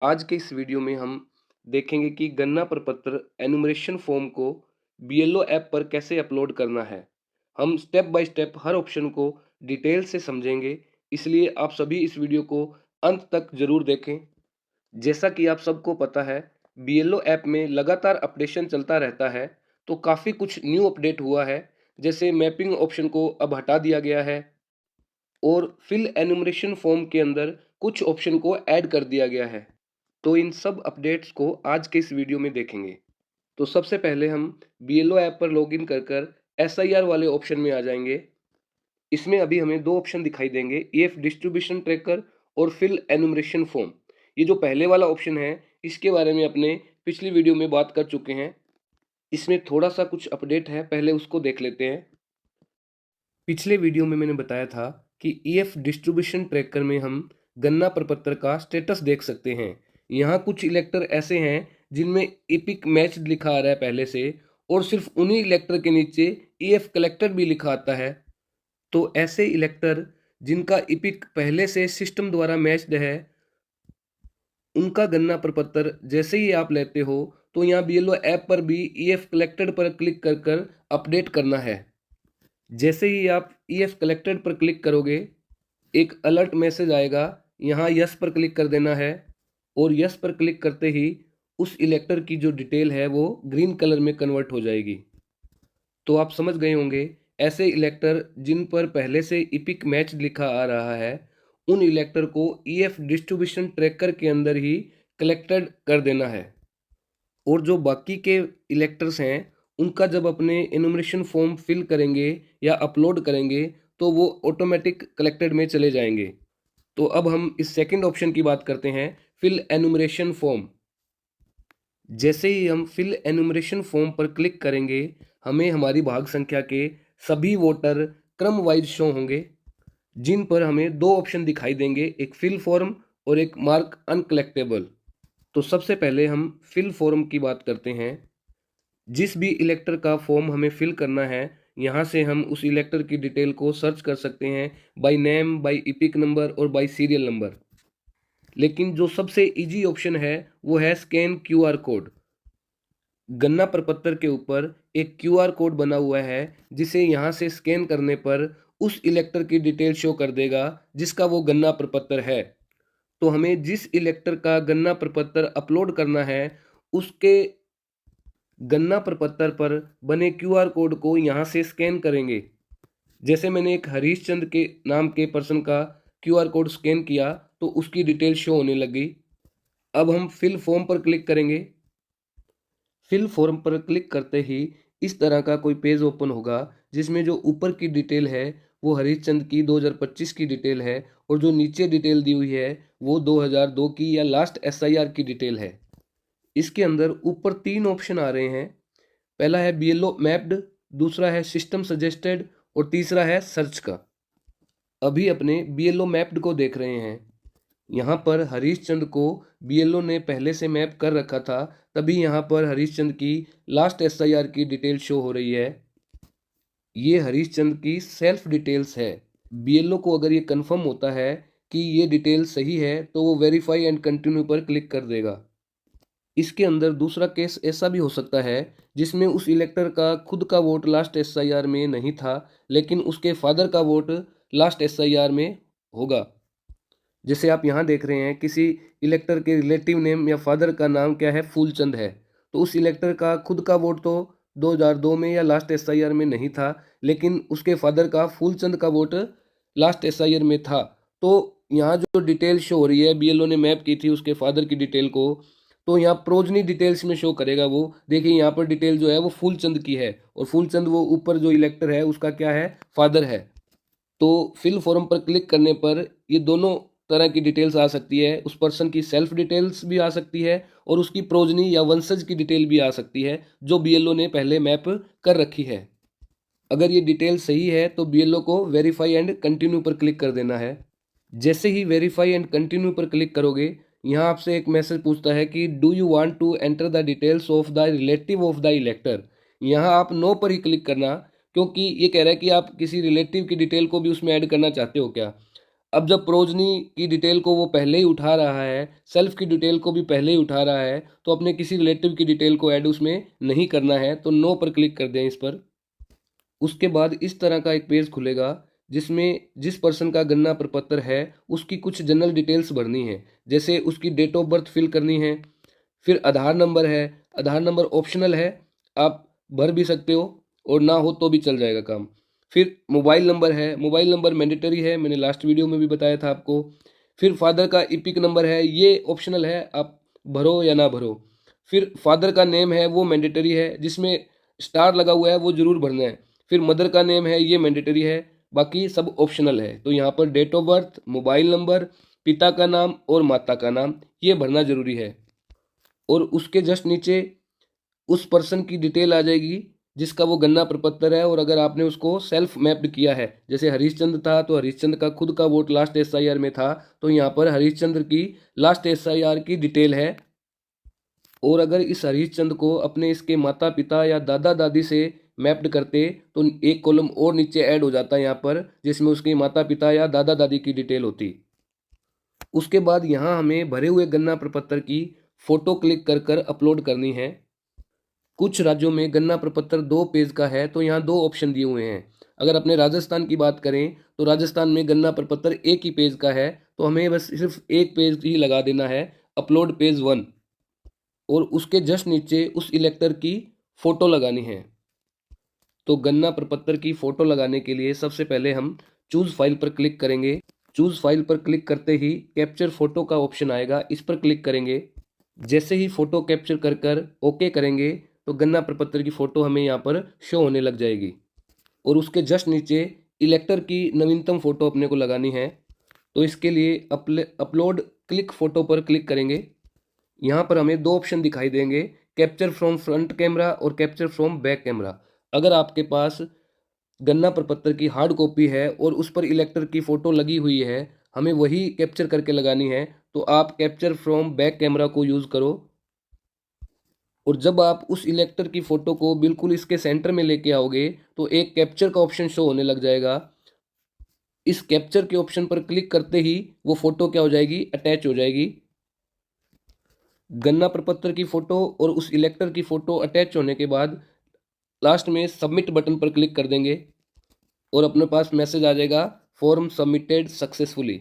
आज के इस वीडियो में हम देखेंगे कि गन्ना प्रपत्र एनुमरेशन फॉर्म को बीएलओ ऐप पर कैसे अपलोड करना है। हम step by step her option को डिटेल से समझेंगे, इसलिए आप सभी इस वीडियो को अंत तक जरूर देखें। जैसा कि आप सबको पता है, बीएलओ ऐप में लगातार अपडेशन चलता रहता है, तो काफ़ी कुछ न्यू अपडेट हुआ है। जैसे मैपिंग ऑप्शन को अब हटा दिया गया है और फिल एनुमरेशन फॉर्म के अंदर कुछ ऑप्शन को ऐड कर दिया गया है। तो इन सब अपडेट्स को आज के इस वीडियो में देखेंगे। तो सबसे पहले हम बीएलओ ऐप पर लॉगिन कर कर एसआईआर वाले ऑप्शन में आ जाएंगे। इसमें अभी हमें दो ऑप्शन दिखाई देंगे, ईएफ डिस्ट्रीब्यूशन ट्रैकर और फिल एनुमरेशन फॉर्म। ये जो पहले वाला ऑप्शन है, इसके बारे में अपने पिछली वीडियो में बात कर चुके हैं। इसमें थोड़ा सा कुछ अपडेट है, पहले उसको देख लेते हैं। पिछले वीडियो में मैंने बताया था कि ईएफ डिस्ट्रीब्यूशन ट्रैकर में हम गन्ना प्रपत्र का स्टेटस देख सकते हैं। यहाँ कुछ इलेक्टर ऐसे हैं जिनमें इपिक मैच लिखा आ रहा है पहले से, और सिर्फ उन्हीं इलेक्टर के नीचे ईएफ कलेक्टर भी लिखा आता है। तो ऐसे इलेक्टर जिनका इपिक पहले से सिस्टम द्वारा मैच्ड है, उनका गन्ना प्रपत्र जैसे ही आप लेते हो तो यहाँ बीएलओ ऐप पर भी ईएफ कलेक्टेड पर क्लिक कर कर अपडेट करना है। जैसे ही आप ईएफ कलेक्टेड पर क्लिक करोगे, एक अलर्ट मैसेज आएगा। यहाँ यस पर क्लिक कर देना है और यस पर क्लिक करते ही उस इलेक्टर की जो डिटेल है वो ग्रीन कलर में कन्वर्ट हो जाएगी। तो आप समझ गए होंगे, ऐसे इलेक्टर जिन पर पहले से इपिक मैच लिखा आ रहा है, उन इलेक्टर को ईएफ डिस्ट्रीब्यूशन ट्रैकर के अंदर ही कलेक्टेड कर देना है। और जो बाकी के इलेक्टर्स हैं, उनका जब अपने एनुमरेशन फॉर्म फिल करेंगे या अपलोड करेंगे तो वो ऑटोमेटिक कलेक्टेड में चले जाएंगे। तो अब हम इस सेकंड ऑप्शन की बात करते हैं, फिल एनुमरेशन फॉर्म। जैसे ही हम फिल एनुमरेशन फॉर्म पर क्लिक करेंगे, हमें हमारी भाग संख्या के सभी वोटर क्रम वाइज शो होंगे, जिन पर हमें दो ऑप्शन दिखाई देंगे, एक फिल फॉर्म और एक मार्क अनकलेक्टेबल। तो सबसे पहले हम फिल फॉर्म की बात करते हैं। जिस भी इलेक्टर का फॉर्म हमें फिल करना है, यहाँ से हम उस इलेक्टर की डिटेल को सर्च कर सकते हैं by name, by EPIC number और बाय सीरियल नंबर। लेकिन जो सबसे इजी ऑप्शन है वो है स्कैन क्यूआर कोड। गन्ना प्रपत्र के ऊपर एक क्यूआर कोड बना हुआ है, जिसे यहाँ से स्कैन करने पर उस इलेक्टर की डिटेल शो कर देगा जिसका वो गन्ना प्रपत्र है। तो हमें जिस इलेक्टर का गन्ना प्रपत्र अपलोड करना है, उसके गन्ना प्रपत्र पर बने क्यूआर कोड को यहाँ से स्कैन करेंगे। जैसे मैंने एक हरीश चंद के नाम के पर्सन का क्यूआर कोड स्कैन किया तो उसकी डिटेल शो होने लगी। अब हम फिल फॉर्म पर क्लिक करेंगे। फिल फॉर्म पर क्लिक करते ही इस तरह का कोई पेज ओपन होगा, जिसमें जो ऊपर की डिटेल है वो हरीश चंद की 2025 की डिटेल है, और जो नीचे डिटेल दी हुई है वो 2002 की या लास्ट एसआईआर की डिटेल है। इसके अंदर ऊपर तीन ऑप्शन आ रहे हैं। पहला है बीएलओ मैप्ड, दूसरा है सिस्टम सजेस्टेड और तीसरा है सर्च का। अभी अपने बीएलओ मैप्ड को देख रहे हैं। यहाँ पर हरीश चंद को बीएलओ ने पहले से मैप कर रखा था, तभी यहाँ पर हरीश चंद की लास्ट एसआईआर की डिटेल शो हो रही है। ये हरीश चंद की सेल्फ डिटेल्स है। बीएलओ को अगर ये कंफर्म होता है कि ये डिटेल सही है तो वो वेरीफाई एंड कंटिन्यू पर क्लिक कर देगा। इसके अंदर दूसरा केस ऐसा भी हो सकता है जिसमें उस इलेक्टर का खुद का वोट लास्ट एसआईआर में नहीं था, लेकिन उसके फादर का वोट लास्ट एसआईआर में होगा। जैसे आप यहाँ देख रहे हैं, किसी इलेक्टर के रिलेटिव नेम या फादर का नाम क्या है, फूलचंद है, तो उस इलेक्टर का खुद का वोट तो 2002 में या लास्ट एसआईआर में नहीं था, लेकिन उसके फादर का फूलचंद का वोट लास्ट एसआईआर में था। तो यहाँ जो डिटेल शो हो रही है, बीएलओ ने मैप की थी उसके फादर की डिटेल को, तो यहाँ प्रोजनी डिटेल्स में शो करेगा। वो देखिए यहाँ पर डिटेल जो है वो फूलचंद की है, और फूलचंद वो ऊपर जो इलेक्टर है उसका क्या है, फादर है। तो फिल फॉर्म पर क्लिक करने पर ये दोनों तरह की डिटेल्स आ सकती है। उस पर्सन की सेल्फ डिटेल्स भी आ सकती है और उसकी प्रोजनी या वंशज की डिटेल भी आ सकती है, जो बीएलओ ने पहले मैप कर रखी है। अगर ये डिटेल सही है तो बीएलओ को वेरीफाई एंड कंटिन्यू पर क्लिक कर देना है। जैसे ही वेरीफाई एंड कंटिन्यू पर क्लिक करोगे, यहाँ आपसे एक मैसेज पूछता है कि do you want to enter the details of the relative of the elector. यहाँ आप नो पर ही क्लिक करना, क्योंकि ये कह रहा है कि आप किसी रिलेटिव की डिटेल को भी उसमें ऐड करना चाहते हो क्या। अब जब प्रोजनी की डिटेल को वो पहले ही उठा रहा है, सेल्फ की डिटेल को भी पहले ही उठा रहा है, तो अपने किसी रिलेटिव की डिटेल को ऐड उसमें नहीं करना है, तो नो पर क्लिक कर दें इस पर। उसके बाद इस तरह का एक पेज खुलेगा जिसमें जिस पर्सन का गन्ना प्रपत्र है उसकी कुछ जनरल डिटेल्स भरनी है, जैसे उसकी डेट ऑफ बर्थ फिल करनी है, फिर आधार नंबर है। आधार नंबर ऑप्शनल है, आप भर भी सकते हो और ना हो तो भी चल जाएगा काम। फिर मोबाइल नंबर है, मोबाइल नंबर मैंडेटरी है, मैंने लास्ट वीडियो में भी बताया था आपको। फिर फादर का इपिक नंबर है, ये ऑप्शनल है, आप भरो या ना भरो। फिर फादर का नेम है वो मैंडेटरी है, जिसमें स्टार लगा हुआ है वो जरूर भरना है। फिर मदर का नेम है ये मैंडेटरी है, बाकी सब ऑप्शनल है। तो यहाँ पर date of birth, mobile number, पिता का नाम और माता का नाम ये भरना जरूरी है। और उसके जस्ट नीचे उस पर्सन की डिटेल आ जाएगी जिसका वो गन्ना प्रपत्र है। और अगर आपने उसको सेल्फ मैप्ड किया है, जैसे हरीशचंद्र था तो हरीशचंद्र का खुद का वोट लास्ट एसआईआर में था, तो यहाँ पर हरीशचंद्र की लास्ट एसआईआर की डिटेल है। और अगर इस हरीशचंद्र को अपने इसके माता पिता या दादा दादी से मैप्ड करते तो एक कॉलम और नीचे ऐड हो जाता है यहाँ पर, जिसमें उसके माता पिता या दादा दादी की डिटेल होती। उसके बाद यहाँ हमें भरे हुए गन्ना प्रपत्र की फोटो क्लिक कर कर अपलोड करनी है। कुछ राज्यों में गन्ना प्रपत्र 2 पेज का है, तो यहाँ 2 ऑप्शन दिए हुए हैं। अगर अपने राजस्थान की बात करें तो राजस्थान में गन्ना प्रपत्र 1 ही पेज का है, तो हमें बस सिर्फ 1 पेज ही लगा देना है, अपलोड पेज 1। और उसके जस्ट नीचे उस इलेक्टर की फोटो लगानी है। तो गन्ना प्रपत्र की फोटो लगाने के लिए सबसे पहले हम चूज फाइल पर क्लिक करेंगे। चूज फाइल पर क्लिक करते ही कैप्चर फोटो का ऑप्शन आएगा, इस पर क्लिक करेंगे। जैसे ही फोटो कैप्चर कर कर ओके करेंगे तो गन्ना प्रपत्र की फोटो हमें यहाँ पर शो होने लग जाएगी। और उसके जस्ट नीचे इलेक्टर की नवीनतम फोटो अपने को लगानी है। तो इसके लिए अपलोड क्लिक फोटो पर क्लिक करेंगे। यहाँ पर हमें 2 ऑप्शन दिखाई देंगे, कैप्चर फ्रॉम फ्रंट कैमरा और कैप्चर फ्रॉम बैक कैमरा। अगर आपके पास गन्ना प्रपत्र की हार्ड कॉपी है और उस पर इलेक्टर की फ़ोटो लगी हुई है, हमें वही कैप्चर करके लगानी है, तो आप कैप्चर फ्रॉम बैक कैमरा को यूज़ करो। और जब आप उस इलेक्टर की फ़ोटो को बिल्कुल इसके सेंटर में लेके आओगे तो एक कैप्चर का ऑप्शन शो होने लग जाएगा। इस कैप्चर के ऑप्शन पर क्लिक करते ही वो फ़ोटो क्या हो जाएगी, अटैच हो जाएगी। गन्ना प्रपत्र की फ़ोटो और उस इलेक्टर की फ़ोटो अटैच होने के बाद लास्ट में सबमिट बटन पर क्लिक कर देंगे और अपने पास मैसेज आ जाएगा, फॉर्म सबमिटेड सक्सेसफुली।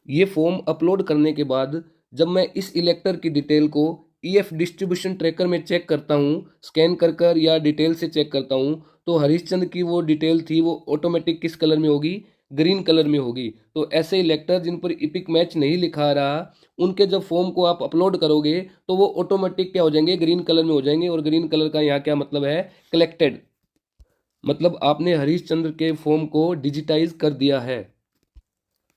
ये फॉर्म अपलोड करने के बाद जब मैं इस इलेक्टर की डिटेल को ईएफ डिस्ट्रीब्यूशन ट्रैकर में चेक करता हूँ, स्कैन कर कर या डिटेल से चेक करता हूँ, तो हरीशचंद्र की वो डिटेल थी वो ऑटोमेटिक किस कलर में होगी, ग्रीन कलर में होगी। तो ऐसे इलेक्टर जिन पर इपिक मैच नहीं लिखा रहा, उनके जब फॉर्म को आप अपलोड करोगे तो वो ऑटोमेटिक क्या हो जाएंगे, ग्रीन कलर में हो जाएंगे। और ग्रीन कलर का यहाँ क्या मतलब है, कलेक्टेड, मतलब आपने हरीशचंद्र के फॉर्म को डिजिटाइज कर दिया है।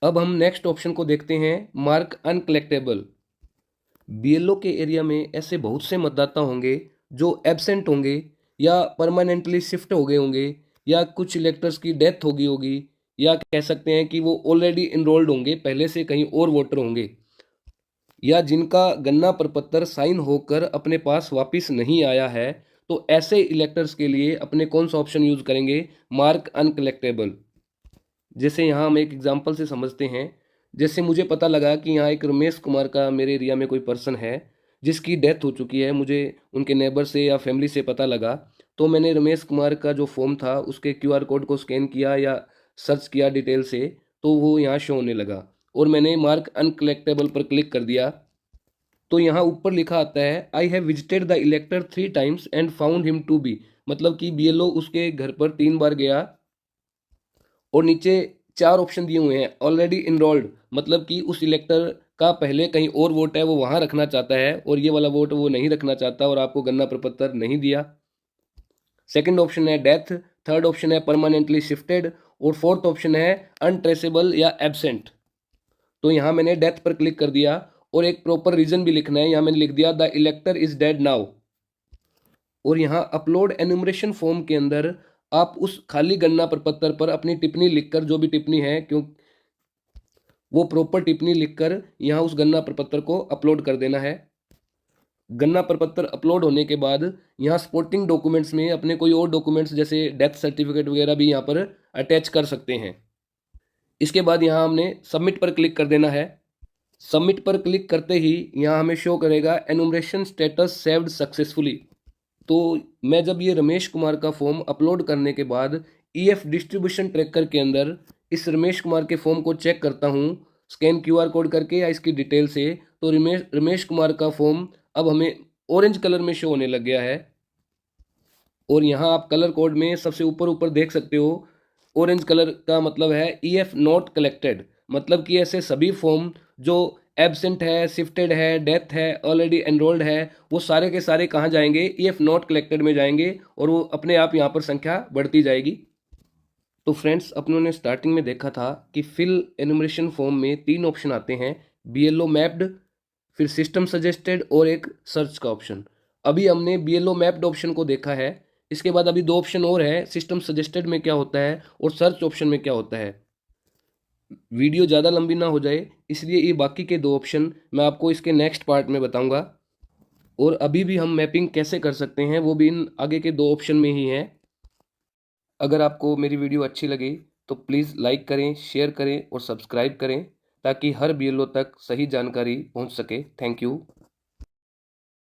अब हम नेक्स्ट ऑप्शन को देखते हैं, मार्क अनकलेक्टेबल। बीएलओ के एरिया में ऐसे बहुत से मतदाता होंगे जो एब्सेंट होंगे या परमानेंटली शिफ्ट हो गए होंगे, या कुछ इलेक्टर्स की डेथ हो गई होगी, या कह सकते हैं कि वो ऑलरेडी इनरोल्ड होंगे, पहले से कहीं और वोटर होंगे, या जिनका गन्ना प्रपत्र साइन होकर अपने पास वापस नहीं आया है। तो ऐसे इलेक्टर्स के लिए अपने कौन सा ऑप्शन यूज करेंगे, मार्क अनकलेक्टेबल। जैसे यहाँ हम एक एग्जांपल से समझते हैं। जैसे मुझे पता लगा कि यहाँ एक रमेश कुमार का मेरे एरिया में कोई पर्सन है जिसकी डेथ हो चुकी है, मुझे उनके नेबर से या फैमिली से पता लगा। तो मैंने रमेश कुमार का जो फॉर्म था उसके क्यूआर कोड को स्कैन किया या सर्च किया डिटेल से, तो वो यहाँ शो होने लगा और मैंने मार्क अनकलेक्टेबल पर क्लिक कर दिया। तो यहाँ ऊपर लिखा आता है, I have visited the elector 3 times and found him to be, मतलब कि बीएलओ उसके घर पर 3 बार गया। और नीचे 4 ऑप्शन दिए हुए हैं, ऑलरेडी इनरोल्ड, मतलब कि उस इलेक्टर का पहले कहीं और वोट है वो वहां रखना चाहता है और ये वाला वोट वो नहीं रखना चाहता और आपको गन्ना प्रपत्र नहीं दिया। सेकंड ऑप्शन है डेथ, थर्ड ऑप्शन है परमानेंटली शिफ्टेड और फोर्थ ऑप्शन है अनट्रेसेबल या एब्सेंट। तो यहाँ मैंने डेथ पर क्लिक कर दिया और एक प्रॉपर रीजन भी लिखना है, यहाँ मैंने लिख दिया द इलेक्टर इज डेड नाउ। और यहाँ अपलोड एनुमरेशन फॉर्म के अंदर आप उस खाली गन्ना प्रपत्र पर अपनी टिप्पणी लिखकर, जो भी टिप्पणी है क्यों वो प्रॉपर टिप्पणी लिखकर यहाँ उस गन्ना प्रपत्र को अपलोड कर देना है। गन्ना प्रपत्र अपलोड होने के बाद यहाँ सपोर्टिंग डॉक्यूमेंट्स में अपने कोई और डॉक्यूमेंट्स जैसे डेथ सर्टिफिकेट वगैरह भी यहाँ पर अटैच कर सकते हैं। इसके बाद यहाँ हमने सबमिट पर क्लिक कर देना है। सबमिट पर क्लिक करते ही यहाँ हमें शो करेगा एनुमरेशन स्टेटस सेव्ड सक्सेसफुली। तो मैं जब ये रमेश कुमार का फॉर्म अपलोड करने के बाद ईएफ डिस्ट्रीब्यूशन ट्रैकर के अंदर इस रमेश कुमार के फॉर्म को चेक करता हूँ स्कैन क्यूआर कोड करके या इसकी डिटेल से, तो रमेश कुमार का फॉर्म अब हमें ऑरेंज कलर में शो होने लग गया है। और यहाँ आप कलर कोड में सबसे ऊपर ऊपर देख सकते हो, ऑरेंज कलर का मतलब है ईएफ नॉट कलेक्टेड, मतलब कि ऐसे सभी फॉर्म जो एब्सेंट है, शिफ्टेड है, डेथ है, ऑलरेडी एनरोल्ड है, वो सारे के सारे कहाँ जाएंगे, ईएफ नॉट कलेक्टेड में जाएंगे और वो अपने आप यहाँ पर संख्या बढ़ती जाएगी। तो फ्रेंड्स, अपनों ने स्टार्टिंग में देखा था कि फिल एनुमरेशन फॉर्म में 3 ऑप्शन आते हैं, बीएलओ मैप्ड, फिर सिस्टम सजेस्टेड और एक सर्च का ऑप्शन। अभी हमने बीएलओ मैप्ड ऑप्शन को देखा है। इसके बाद अभी 2 ऑप्शन और है, सिस्टम सजेस्टेड में क्या होता है और सर्च ऑप्शन में क्या होता है। वीडियो ज़्यादा लंबी ना हो जाए इसलिए ये बाकी के 2 ऑप्शन मैं आपको इसके नेक्स्ट पार्ट में बताऊंगा। और अभी भी हम मैपिंग कैसे कर सकते हैं वो भी इन आगे के 2 ऑप्शन में ही है। अगर आपको मेरी वीडियो अच्छी लगी तो प्लीज़ लाइक करें, शेयर करें और सब्सक्राइब करें ताकि हर बीएलओ तक सही जानकारी पहुंच सके। Thank you.